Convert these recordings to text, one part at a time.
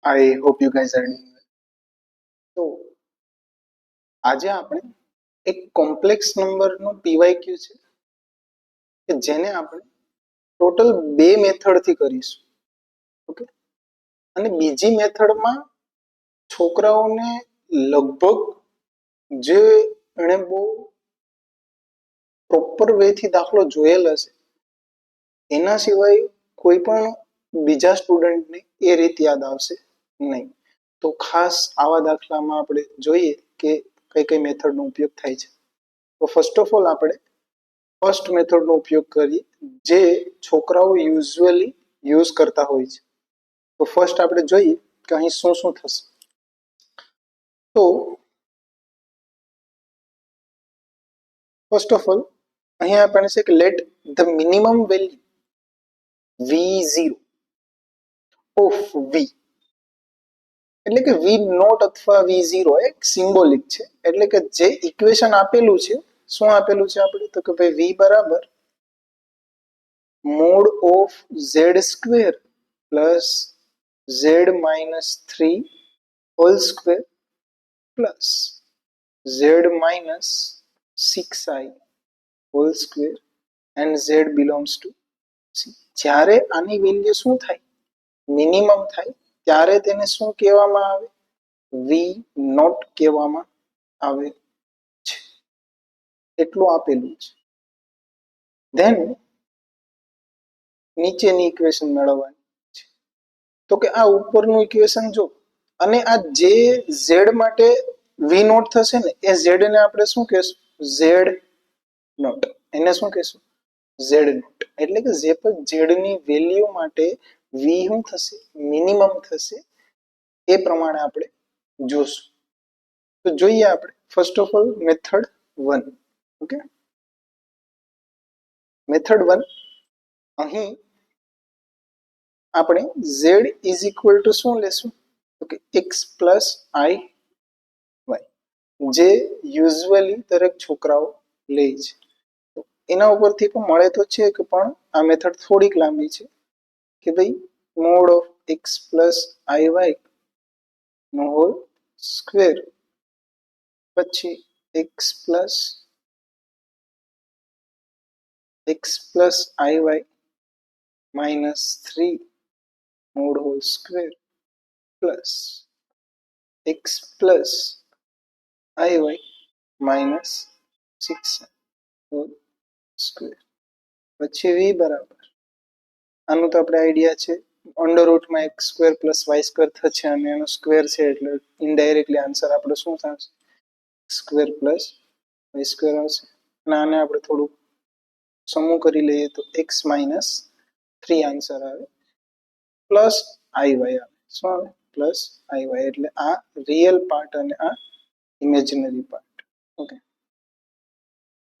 I hope you guys are doing well. તો આજે આપણે એક કોમ્પ્લેક્સ નંબરનો પીવાયક્યુ છે કે જેને આપણે ટોટલ બે મેથડથી કરીશું. ઓકે, અને બીજી મેથડમાં છોકરાઓને લગભગ જે એણે બહુ પ્રોપર વેથી દાખલો જોયેલ હશે એના સિવાય કોઈ પણ બીજા સ્ટુડન્ટને એ રીત યાદ આવશે નહીં. તો ખાસ આવા દાખલામાં આપણે જોઈએ કે કઈ કઈ મેથડનો ઉપયોગ થાય છે. તો ફર્સ્ટ ઓફ ઓલ આપણે ફર્સ્ટ મેથડનો ઉપયોગ કરીએ જે છોકરાઓ યુઝ્યુઅલી યુઝ કરતા હોય છે. તો ફર્સ્ટ આપણે જોઈએ કે અહીં શું શું થશે. તો ફર્સ્ટ ઓફ ઓલ અહીંયા આપણને છે કે late the minimum value v0 of v એટલે કે v નોટ અથવા v0 એક સિમ્બોલિક છે. એટલે કે જે ઇક્વેશન આપેલું છે, શું આપેલું છે આપણે, તો કે ભાઈ v બરાબર mode of z square plus z minus 3 hall square plus z minus 6i whole square and z belongs to c. જ્યારે આની વેલ્યુ શું થાય, મિનિમમ થાય, ત્યારે તેને શું કહેવામાં આવે, વી નોટ કહેવામાં આવે છે. એટલું આપેલું છે. ધેન નીચેની ઇક્વેશન મેળવવાની છે. તો કે આ ઉપરનું ઇક્વેશન જો અને આ જે ઝેડ માટે વી નોટ થશે ને એ ઝેડ ને આપણે શું કહેશું, ઝેડ નોટ. એને શું કહેશું, ઝેડ નોટ. એટલે કે જે પણ ઝેડ ની વેલ્યુ માટે વી શું થશે, મિનિમમ થશે, એ પ્રમાણે આપણે જોશું. તો જોઈએ આપણે first of all method 1. Okay, method 1 અહીં આપણે z ઇઝ ઇક્વલ ટુ શું લેશું, તો કે x પ્લસ આઈ વાય, જે યુઝ્યુઅલી દરેક છોકરાઓ લે છે. એના ઉપરથી પણ મળે તો છે કે પણ આ મેથડ થોડીક લાંબી છે કે ભાઈ mod of x plus i y નો હોલ સ્ક્વેર પછી x plus i y minus 3 mod whole square plus x plus i y minus 6 whole square પછી v બરાબર, આનું તો આપણે આઈડિયા છે, અંડર રૂટમાં x square plus y square થશે અને એનો સ્ક્વેર છે એટલે ઇનડાયરેક્ટલી આન્સર આપણો શું થશે, સ્ક્વેર પ્લસ વાય સ્ક્વેર આવશે. અને આને આપણે થોડું સમૂહ કરી લઈએ તો x માઇનસ 3 આન્સર આવે પ્લસ આઈ વાય આવે. શું આવે, પ્લસ આઈ વાય. એટલે આ રિયલ પાર્ટ અને આ ઇમેજિનરી પાર્ટ. ઓકે,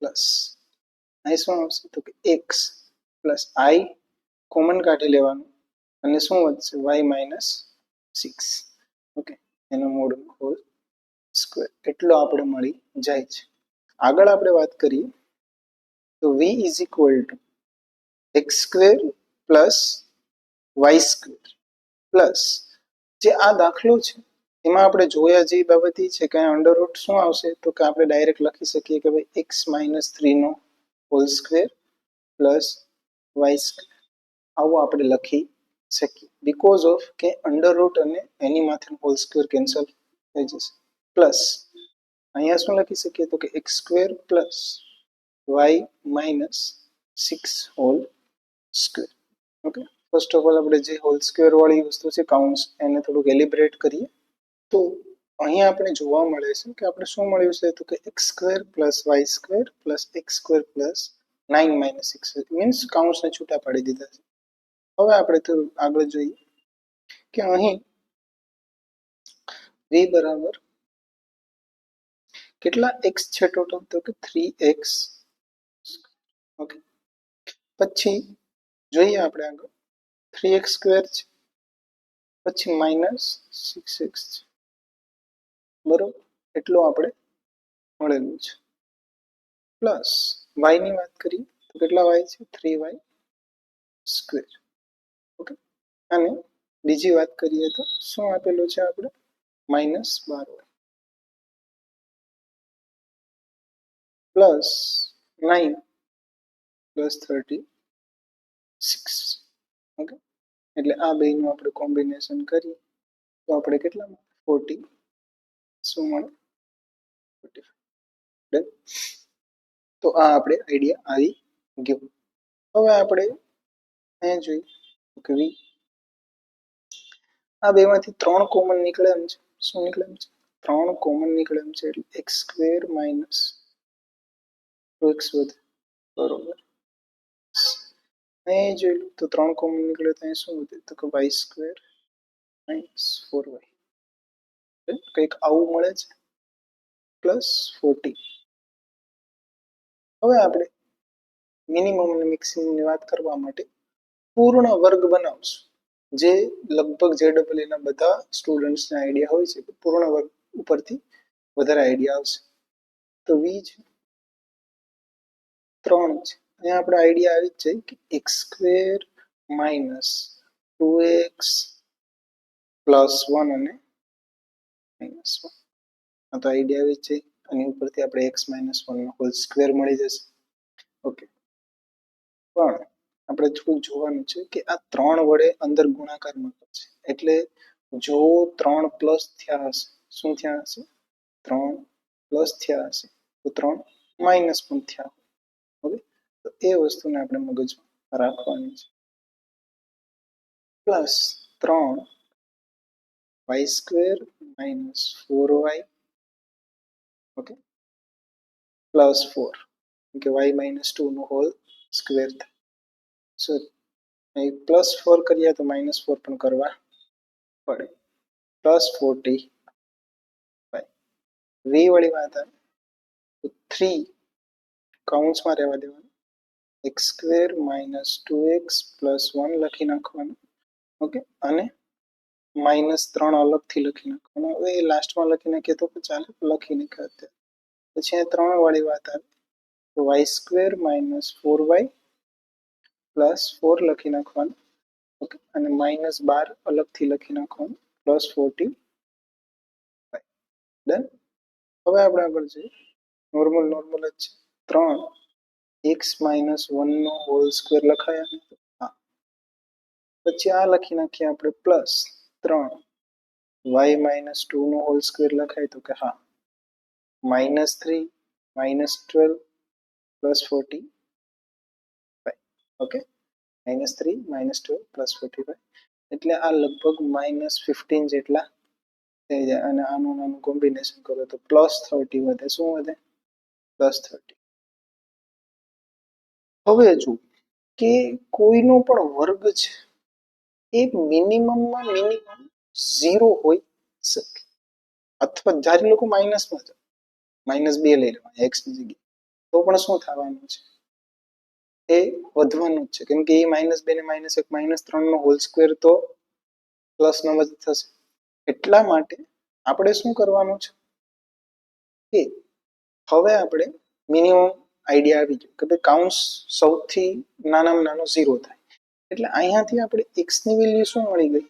પ્લસ અહીં શું આવશે, તો કે x પ્લસ આઈ કોમન કાઢી લેવાનું અને શું વધશે, y માઇનસ 6. ઓકે, એનો મોડ હોલ સ્ક્વેર. એટલો આપણે મળી જાય છે. આગળ આપણે વાત કરીએ તો v is equal to x square plus y square plus જે આ દાખલો છે એમાં આપણે જોયા જેવી બાબત એ છે કે અંડર રૂટ શું આવશે, તો કે આપણે ડાયરેક્ટ લખી શકીએ કે ભાઈ એક્સ માઇનસ 3 નો whole square plus y square, આવું આપણે લખી શકીએ બીકોઝ ઓફ કે અંડર રૂટ અને એની માથે હોલ સ્ક્વેર કેન્સલ થઈ જશે. પ્લસ અહીંયા શું લખી શકીએ, તો કે x square plus y minus 6 whole square. Okay, first of all આપણે જે હોલ સ્ક્વેર વાળી વસ્તુ છે કાઉન્ટ્સ એને થોડુંક એલિબ્રેટ કરીએ. તો અહીંયા આપણે જોવા મળે છે કે આપણે શું મળ્યું છે, તો કે x square plus y square plus x square plus 9 minus 6 means કાઉન્ટ્સને છૂટા પાડી દીધા છે. હવે આપણે થોડું આગળ જોઈએ કે અહીં v બરાબર કેટલા x છે ટોટલ, તો કે 3x. ઓકે, પછી જોઈએ આપણે આગળ 3x સ્ક્વેર છે પછી માઇનસ 6x છે, બરોબર, એટલું આપણે મળેલું છે. પ્લસ y ની વાત કરીએ તો કેટલા y છે, 3y સ્ક્વેર. ઓકે, અને બીજી વાત કરીએ તો શું આપેલું છે આપણે -12y પ્લસ 9 પ્લસ 36. ઓકે, એટલે આ બેનું આપણે કોમ્બિનેશન કરીએ તો આપણે કેટલા 40 શું મળે 45. ડન. તો આ આપણે આઈડિયા આવી ગયો. હવે આપણે અહીંયા જોઈએ કે v આ બેમાંથી 3 કોમન નીકળે એમ છે. શું નીકળે એમ છે? 3 કોમન નીકળે એમ છે એટલે x² માઇનસ 2x વધે, બરોબર. અહીં જોઈ લો તો 3 કોમન નીકળે તો અહીં શું વધે તો કે y² માઇનસ 4y કંઈક આવું મળે છે પ્લસ 40. હવે આપણે મિનિમમ અને મેક્સિમમની વાત કરવા માટે પૂર્ણ વર્ગ બનાવશું, જે લગભગ JEE ના બધા સ્ટુડન્ટ્સને આઈડિયા હોય છે કે પૂર્ણ વર્ગ ઉપરથી વધારે આઈડિયા આવશે. તો v છે 3 છે, અહીંયા આપણે આઈડિયા આવી જ જાય કે x² માઇનસ 2x પ્લસ 1 અને માઇનસ 1. આ તો આઈડિયા આવી જ જાય. અને ઉપરથી આપણે x માઇનસ 1 નો હોલ સ્ક્વેર મળી જશે. ઓકે, પણ આપણે થોડુંક જોવાનું છે કે આ 3 વડે અંદર ગુણાકારમાં છે, એટલે જો 3 પ્લસ થયા હશે, શું થયા હશે 3 પ્લસ થયા હશે તો 3 માઇનસ પણ થયા. ઓકે, તો એ વસ્તુને આપણે મગજમાં રાખવાની છે. Plus 3 y² minus 4y, okay, plus 4 કે y માઇનસ 2 નો હોલ સ્ક્વેર થાય. સો અહીં પ્લસ 4 કરીએ તો માઇનસ 4 પણ કરવા પડે. પ્લસ 40 v વાળી વાત આવે તો 3 કાઉન્સમાં રહેવા દેવાનું, x² માઇનસ 2x પ્લસ 1 લખી નાખવાનું. ઓકે, અને માઇનસ 3 અલગથી લખી નાખવાનું. હવે એ લાસ્ટમાં લખી નાખીએ તો ચાલે, લખી નાખીએ અત્યારે. પછી આ 3 વાળી વાત આવે તો y² માઇનસ 4y પ્લસ 4 લખી નાખવાનું. ઓકે, અને માઇનસ 12 અલગથી લખી નાખવાનું, પ્લસ 45. ડન. હવે આપણે આગળ જઈએ. નોર્મલ જ છે. 3 x માઇનસ 1 નો હોલ સ્ક્વેર લખાયા ને, હા. પછી આ લખી નાખીએ આપણે પ્લસ 3 y માઇનસ 2 નો હોલ સ્ક્વેર લખાય તો કે હા, minus 3 minus 12 plus 45. Okay, -3 -12 plus 45, એટલે આ લગભગ -15 જેટલા થઈ જાય. અને આનું નાનું કોમ્બિનેશન કરો તો પ્લસ 30 વધે. શું વધે? પ્લસ 30. હવે જો કે કોઈનો પણ વર્ગ છે એ મિનિમમમાં મિનિમમ 0 હોઈ શકે, અથવા જ્યારે લોકો માઇનસમાં છે -2 લઈ લેવાના x ની જગ્યાએ, તો પણ શું થવાનું છે એ વધવાનું જ છે, કેમ કે એ -2 ને -1 -3 નો હોલ સ્ક્વેર તો પ્લસનો જ થશે. એટલા માટે આપણે શું કરવાનું છે કે હવે આપણે મિનિમમ આઈડિયા આવી ગયો કે ભાઈ કાઉન્સ સૌથી નાનામાં નાનો 0 થાય, એટલે અહીંયાથી આપણે x ની વેલ્યુ શું મળી ગઈ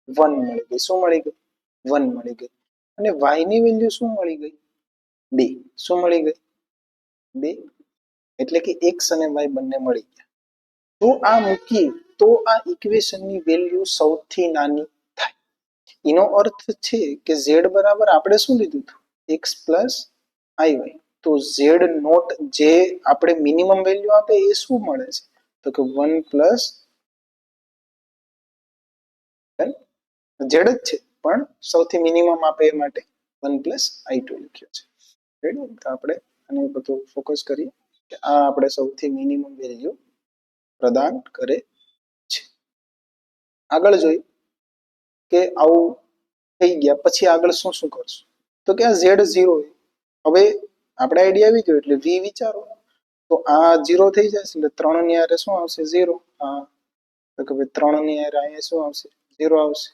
1 મળી ગઈ. શું મળી ગઈ 1 મળી ગઈ. અને y ની વેલ્યુ શું મળી ગઈ 2. શું મળી ગઈ 2, એટલે કે x અને y બંને મળી ગયા. જો આ મૂકીએ તો આ ઇક્વેશનની વેલ્યુ સૌથી નાની થાય. એનો અર્થ છે કે z બરાબર આપણે શું લીધું હતું x પ્લસ iy. તો z નોટ જે આપણે મિનિમમ વેલ્યુ આપે એ શું મળે છે તો કે 1 પ્લસ z જ છે, પણ સૌથી મિનિમમ આપે એ માટે 1 પ્લસ i2 લખ્યો છે. રેડી? તો આપણે આને બધું ફોકસ કરીએ કે આ આપણે સૌથી મિનિમમ વેલ્યુ પ્રદાન કરે છે. આગળ જોઈએ કે આવું થઈ ગયા પછી આગળ શું શું કરશું તો કે આ z0 હવે આપણે આઈડિયા આવી ગયો એટલે v વિચારો તો આ 0 થઈ જશે એટલે 3 ની આરે શું આવશે 0. હા, તો કે ભાઈ 3 ની આરે અહીંયા શું આવશે 0 આવશે,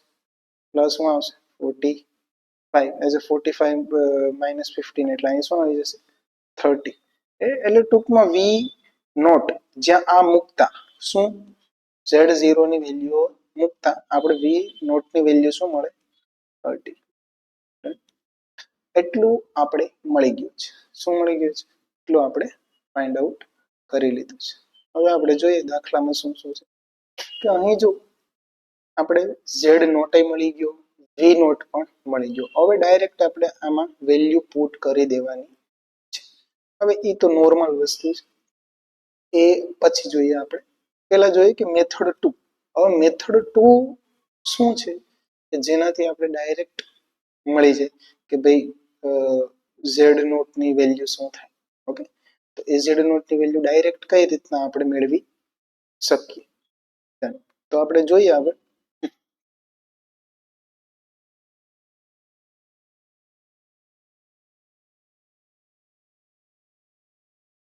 પ્લસ શું આવશે 45 એઝ અ 45 માઇનસ 15 એટલે અહીંયા શું આવી જશે 30. એટલે ટૂંકમાં v નોટ જ્યાં આ મૂકતા શું z0 ની વેલ્યુ મૂકતા આપણે વી નોટની વેલ્યુ શું મળે 30. એટલું આપણે મળી ગયું છે. શું મળી ગયું છે? એટલું આપણે ફાઇન્ડ આઉટ કરી લીધું છે. હવે આપણે જોઈએ દાખલામાં શું શું છે. કે અહીં જો આપણે ઝેડ નોટ મળી ગયો, વી નોટ પણ મળી ગયો. હવે ડાયરેક્ટ આપણે આમાં વેલ્યુ પુટ કરી દેવાની છે. હવે એ તો નોર્મલ વસ્તુ છે, એ પછી જોઈએ. આપણે પહેલા જોઈએ કે મેથડ 2. હવે મેથડ 2 શું છે કે જેનાથી આપણે ડાયરેક્ટ મળી જાય કે ભાઈ ઝેડ નોટની વેલ્યુ શું થાય. ઓકે, તો એ ઝેડ નોટની વેલ્યુ ડાયરેક્ટ કઈ રીતના આપણે મેળવી શકીએ. તો આપણે જોઈએ આગળ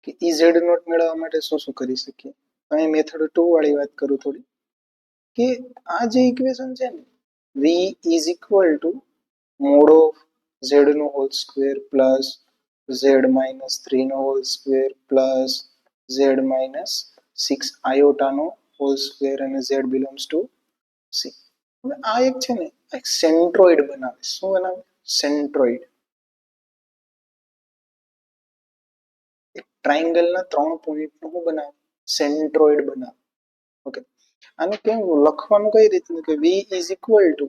કે ઈ ઝેડ નોટ મેળવવા માટે શું શું કરી શકીએ. અહીં મેથડ 2 વાળી વાત કરું થોડી, કે આ જે ઇક્વેશન છે ને v is equal to mod of z નો whole square plus z minus 3 નો whole square plus z minus 6 iota નો હોલ સ્ક્વેર અને ઝેડ બિલોંગ્સ ટુ સી. હવે આ એક છે ને એક સેન્ટ્રોઇડ બનાવે. શું બનાવે? સેન્ટ્રોઇડ. એક ટ્રાયંગલના 3 પોઈન્ટનું શું બનાવે? સેન્ટ્રોઇડ બનાવે. ઓકે, આને કેવું લખવાનું કઈ રીતનું કે v is equal to,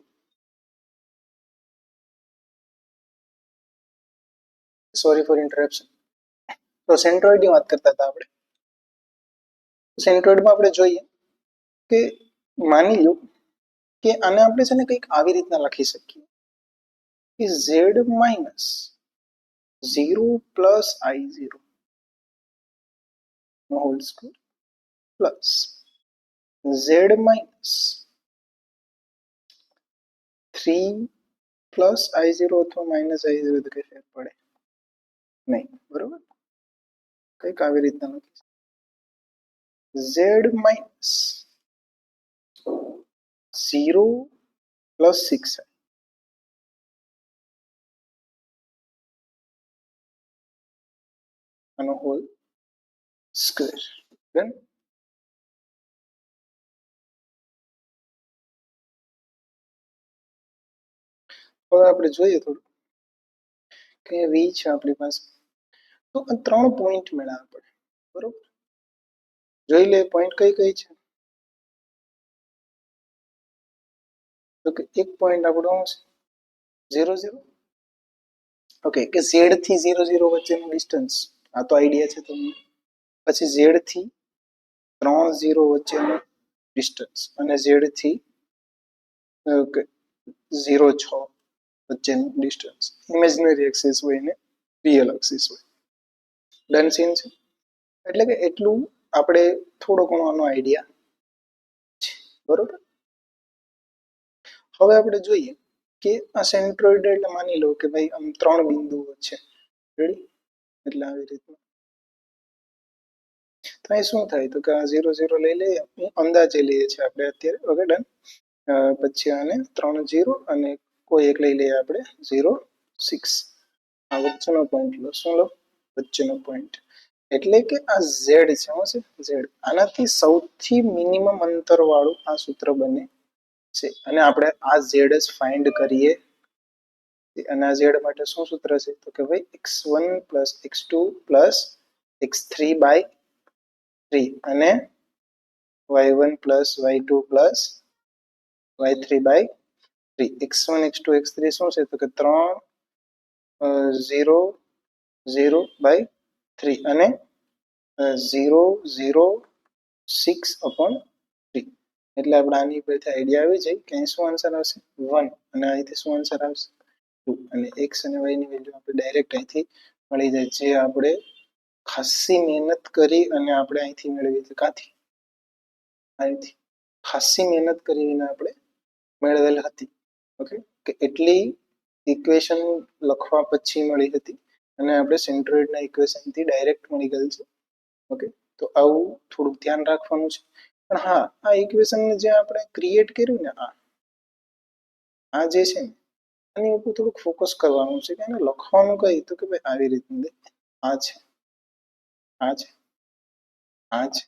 sorry for interruption. તો સેન્ટ્રોઇડની વાત કરતા હતા આપણે. સેન્ટ્રોઇડમાં આપણે જોઈએ કે માની લો કે આને આપણે છે ને કંઈક આવી રીતના લખી શકીએ કે ઝેડ માઇનસ 0 પ્લસ I0 નો whole square plus z minus 3 plus I0 અથવા માઇનસ I0 તો કઈ ફેર પડે નહીં, બરોબર? કંઈક આવી રીતના લખી ઝેડ માઇનસ 0 પ્લસ 6 આનો હોલ સ્ક્વેર. ડન. હવે આપણે જોઈએ થોડું કે વી છે આપણી પાસે, તો આ 3 પોઈન્ટ મેળવ્યા પડે, બરોબર? જોઈ લે પોઈન્ટ કઈ કઈ છે. તો કે એક પોઈન્ટ આપણો શું છે? 0 0. ઓકે, કે ઝેડ થી 0 0 વચ્ચેનું ડિસ્ટન્સ, આ તો આઈડિયા છે તમને. પછી ઝેડ થી 3 0 વચ્ચેનું ડિસ્ટન્સ અને ઝેડ થી 0 6 વચ્ચેનું ડિસ્ટન્સ. ઇમેજનરી એક્સિસ હોય ને રિયલ એક્સિસ હોય. ડન સીન છે. એટલે કે એટલું આપણે થોડો ઘણો આનો આઈડિયા છે, બરોબર? હવે આપણે જોઈએ કે આ સેન્ટ્રોઇડ એટલે માની લો કે ભાઈ આમ 3 બિંદુઓ છે. રેડી? એટલે આવી રીતનું. તો અહીં શું થાય તો કે આ 0 0 લઈ લઈએ, અંદાજે લઈએ છીએ આપણે અત્યારે. Okay, done. પછી આને 3 0 અને કોઈ એક લઈ લઈએ આપણે 0 6. આ વચ્ચેનો પોઈન્ટ લો. શું લો? વચ્ચેનો પોઈન્ટ. એટલે કે આ ઝેડ છે. શું છે? ઝેડ. આનાથી સૌથી મિનિમમ અંતર વાળું આ સૂત્ર બને છે અને આપણે આ ઝેડ જ ફાઇન્ડ કરીએ. અને આ ઝેડ માટે શું સૂત્ર છે તો કે ભાઈ x1 plus x2 plus x3 by 3 અને y1 plus y2 plus y3 by 3. x1 x2 x3 શું છે તો કે 3 0 0 બાય 3 અને 0 0 6 અપોન 3. એટલે આપણે આની પરથી આઈડિયા આવી જાય કે અહીં શું આન્સર આવશે? 1. અને અહીંથી શું આન્સર આવશે? 2. અને x અને y ની વેલ્યુ આપણે ડાયરેક્ટ અહીંથી મળી જાય, જે આપણે ખાસી મહેનત કરી અને આપણે અહીંથી મેળવી છે. કાંથી? અહીંથી ખાસી મહેનત કરીને આપણે મેળવેલ હતી. ઓકે, કે એટલી ઇક્વેશન લખવા પછી મળી હતી અને આપણે સેન્ટ્રોઇડના ઇક્વેશનથી ડાયરેક્ટ મળી ગયેલ છે. ઓકે, તો આવું થોડુંક ધ્યાન રાખવાનું છે. પણ હા, આ ઇક્વેશનને જે આપણે ક્રિએટ કર્યું ને આ જે છે ને આની ઉપર થોડુંક ફોકસ કરવાનું છે કે એને લખવાનું કઈ તો કે ભાઈ આવી રીતનું દે આ છે, આ છે, આ છે.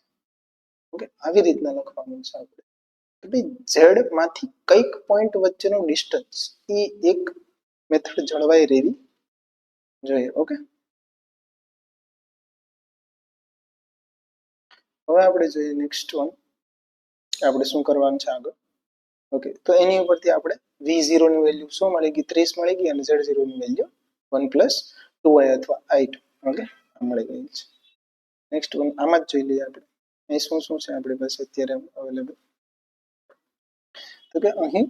ઓકે, આવી રીતના લખવાનું છે આપણે ઝેડ માંથી કઈક પોઈન્ટ વચ્ચેનું ડિસ્ટન્સ એ એક મેથડ જળવાઈ રહેવી જોઈએ. ઓકે, હવે આપણે જોઈએ નેક્સ્ટ વન. આપણે શું કરવાનું છે આગળ? ઓકે, તો એની ઉપરથી આપણે v0 ની વેલ્યુ શું મળી ગઈ? 30 મળી ગઈ અને z0 ની વેલ્યુ 1 + 2i અથવા i2. ઓકે, આ મળી ગઈ છે. નેક્સ્ટ વન આમાં જ જોઈ લઈએ આપણે. અહીં શું શું છે આપણી પાસે અત્યારે અવેલેબલ? તો કે અહીં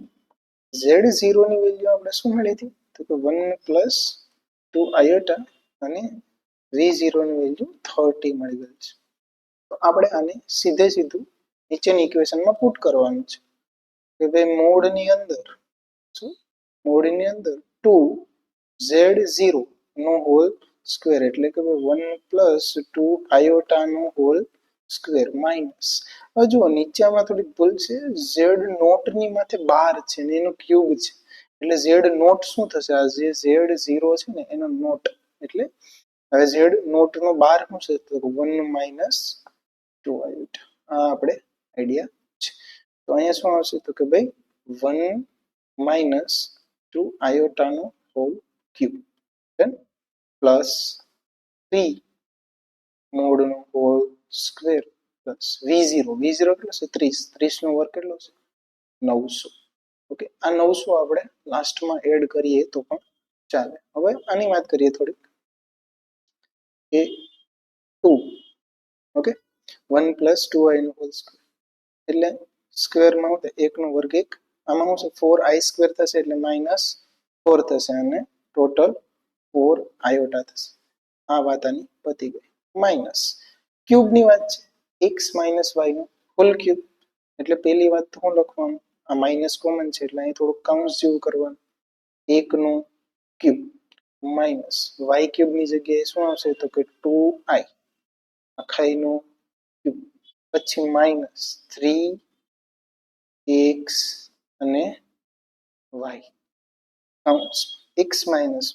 z0 ની વેલ્યુ આપણે શું મળી હતી? તો કે 1 + 2 iota અને v0 ની વેલ્યુ 30 મળી ગઈ છે. તો આપણે આને સીધે સીધું નીચેની ઇક્વેશનમાં પુટ કરવાનું છે કે ભાઈ મોડની અંદર શું? મોડની અંદર 2z0 નો હોલ સ્ક્વેર એટલે કે 1 + 2 iota નો હોલ સ્ક્વેર માઇનસ, હવે જુઓ નીચેમાં થોડીક ભૂલ છે, ઝેડ નોટની માથે 12 છે ને એનો ક્યુબ છે એટલે ઝેડ નોટ શું થશે? આ જે z0 છે ને એનો નોટ એટલે હવે ઝેડ નોટનો 12 શું છે? તો 1 - 2 iota. આ આપણે આઈડિયા છે. તો અહીંયા શું આવશે? તો કે ભાઈ 1 - 2 iota નો હોલ ક્યુબ પ્લસ 3 મોડનો હોલ સ્ક્વેર પ્લસ v0 કેટલો છે? 30 નો વર્ગ કેટલો છે? 900. ઓકે, આ 900 આપણે લાસ્ટમાં એડ કરીએ તો પણ ચાલે. હવે આની વાત કરીએ થોડીક એ 2. ઓકે, 1 + 2i નો હોલ સ્ક્વેર એટલે સ્ક્વેરમાં હું 1 નો વર્ગ 1, આમાં શું છે 4i² થશે એટલે -4 થશે અને ટોટલ 4 iota થશે. આ વાત આની પતી ગઈ. માઇનસ ક્યુબની વાત છે, x - y નો હોલ ક્યુબ એટલે પહેલી વાત તો શું લખવાનું? આ માઇનસ કોમન છે એટલે અહીં થોડુંક કાઉન્સ જેવું કરવાનું. 1 નો ક્યુબ માઇનસ y³ ની જગ્યાએ શું આવશે? તો કે 2i આખાઈનો ક્યુબ પછી માઇનસ 3x અને y કાઉન્સ x - y એટલે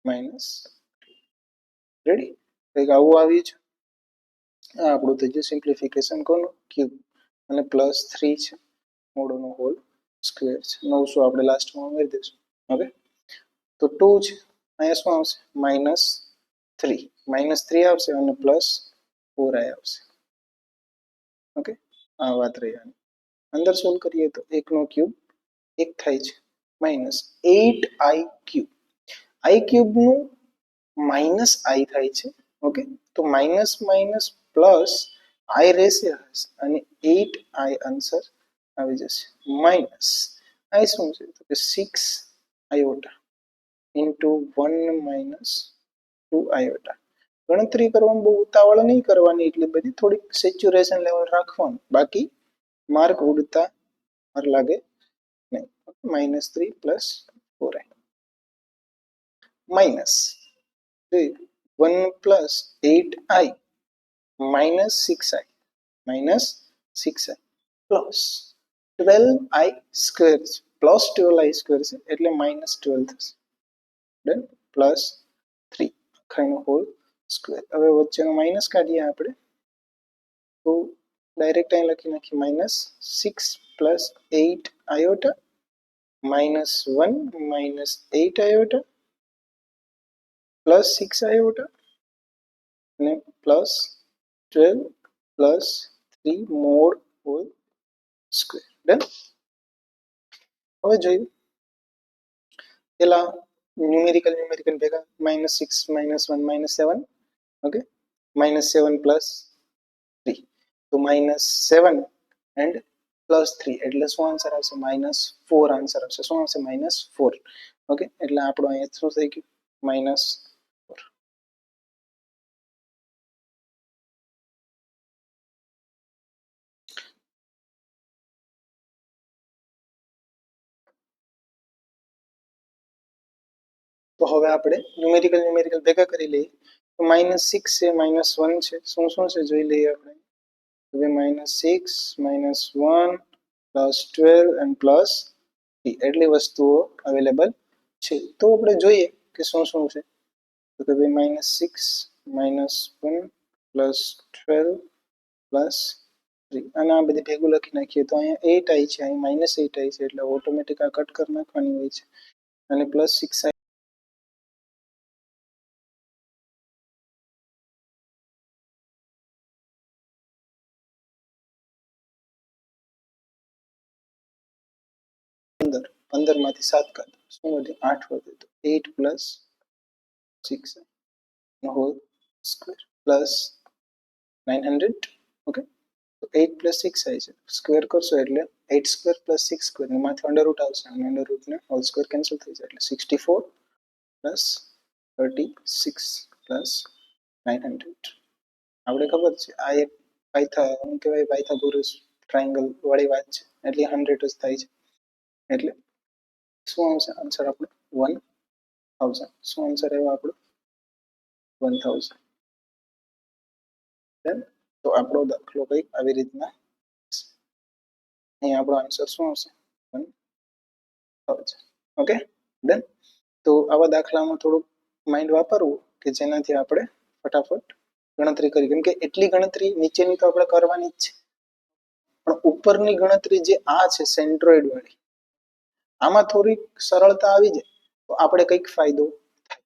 1 - રેડી. કંઈક આવું આવ્યું છે. આ આપણું થઈ ગયું સિમ્પ્લિફિકેશન કોનું? ક્યુબ અને પ્લસ 3 છે મોડનો હોલ સ્ક્વેર છે. 900 આપણે લાસ્ટમાં ઉમેરી દઈશું. ઓકે, તો 2 છે અહીંયા શું આવશે? -3 આવશે અને પ્લસ 4i આવશે. ઓકે, આ વાત રહી. આની અંદર સોલ્વ કરીએ તો 1 નો ક્યુબ 1 થાય છે -8i³ i³ નું માઇનસ આઈ થાય છે. ઓકે, તો માઇનસ માઇનસ પ્લસ આઈ રહેશે અને 8i આન્સર આવી જશે. માઇનસ આઈ શું છે? તો કે 6 iota ઇન્ટુ 1 - 2 iota. ગણતરી કરવામાં બહુ ઉતાવળ નહીં કરવાની, એટલી બધી થોડીક સેચ્યુરેશન લેવલ રાખવાનું, બાકી માર્ક ઉડતા વાર લાગે નહીં. -3 + 4i minus 1 + 8i -6i plus 12i² plus 12i² છે એટલે -12 થશે. ડન, પ્લસ 3 આખાનો હોલ સ્ક્વેર. હવે વચ્ચેનો માઇનસ કાઢીએ આપણે તો ડાયરેક્ટ અહીં લખી નાખીએ -6 + 8 iota -1 - 8 iota પ્લસ 6 iota અને plus 12 plus 3 mod whole square. Done. હવે જોઈએ પેલા ન્યુમેરિકલ ભેગા -6 -1 -7. ઓકે, -7 + 3 તો -7 એન્ડ +3 એટલે શું આન્સર આવશે? -4 આન્સર આવશે. શું આવશે? -4. ઓકે, એટલે આપણો અહીંયા શું થઈ ગયું? -4. તો હવે આપણે ન્યુમેરિકલ ભેગા કરી લઈએ. તો -6 છે, -1 છે, શું શું છે જોઈ લઈએ આપણે. હવે -6 -1 +12 અને +3 એટલી વસ્તુઓ અવેલેબલ છે. તો આપણે જોઈએ કે શું શું છે. તો કે ભાઈ -6 -1 +12 +3 3 અને આ બધી ભેગું લખી નાખીએ તો અહીંયા 8 આવી છે, અહીં -8 આવી છે, એટલે ઓટોમેટિક આ કટ કરી નાખવાની હોય છે અને +6 15 માંથી 7 કાઢો શું વધે 8 વધે તો 8 + 6 નો હોલ સ્ક્વેર પ્લસ 900 ઓકે તો 8 + 6 આવી છે સ્ક્વેર કરશો એટલે 8 સ્ક્વેર + 6 સ્ક્વેર એમાંથી અંડરરૂટ આવશે અને અંડરરૂટને હોલ સ્ક્વેર કેન્સલ થઈ જાય એટલે 64 + 36 + 900 આપણે ખબર છે આ એક શું કહેવાય પાયથાગોરસ ટ્રાયેંગલ વાળી વાત છે એટલે 100 જ થાય છે એટલે શું આવશે આન્સર આપણો 1000 શું આન્સર આવ્યો આપણો 1000 ડન તો આપણો દાખલો કંઈક આવી રીતના અહીં આપણો આન્સર શું આવશે 1000 ઓકે ડન તો આવા દાખલામાં થોડુંક માઇન્ડ વાપરવું કે જેનાથી આપણે ફટાફટ ગણતરી કરી કેમ કે એટલી ગણતરી નીચેની તો આપણે કરવાની જ છે પણ ઉપરની ગણતરી જે આ છે સેન્ટ્રોઇડ વાળી આમાં થોડીક સરળતા આવી જાય તો આપણે કંઈક ફાયદો થાય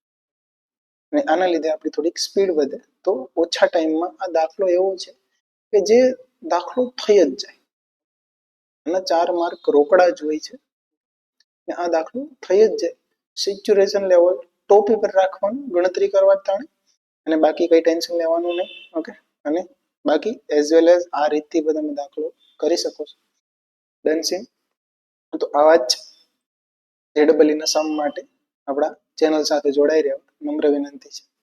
અને આના લીધે આપણી થોડીક સ્પીડ વધે તો ઓછા ટાઈમમાં આ દાખલો એવો છે કે જે દાખલો થઈ જ જાય અને 4 માર્ક રોકડા જ હોય છે ને આ દાખલો થઈ જ જાય સિચ્યુએશન લેવલ ટોપી પર રાખવાનું ગણતરી કરવા તાણે અને બાકી કઈ ટેન્શન લેવાનું નહીં ઓકે અને બાકી એઝ વેલ એઝ આ રીતથી તમે દાખલો કરી શકો છો ડન છે તો આવા જ જેડબલઈ ના સમ માટે આપણા ચેનલ સાથે જોડાઈ રહ્યો નમ્ર વિનંતી છે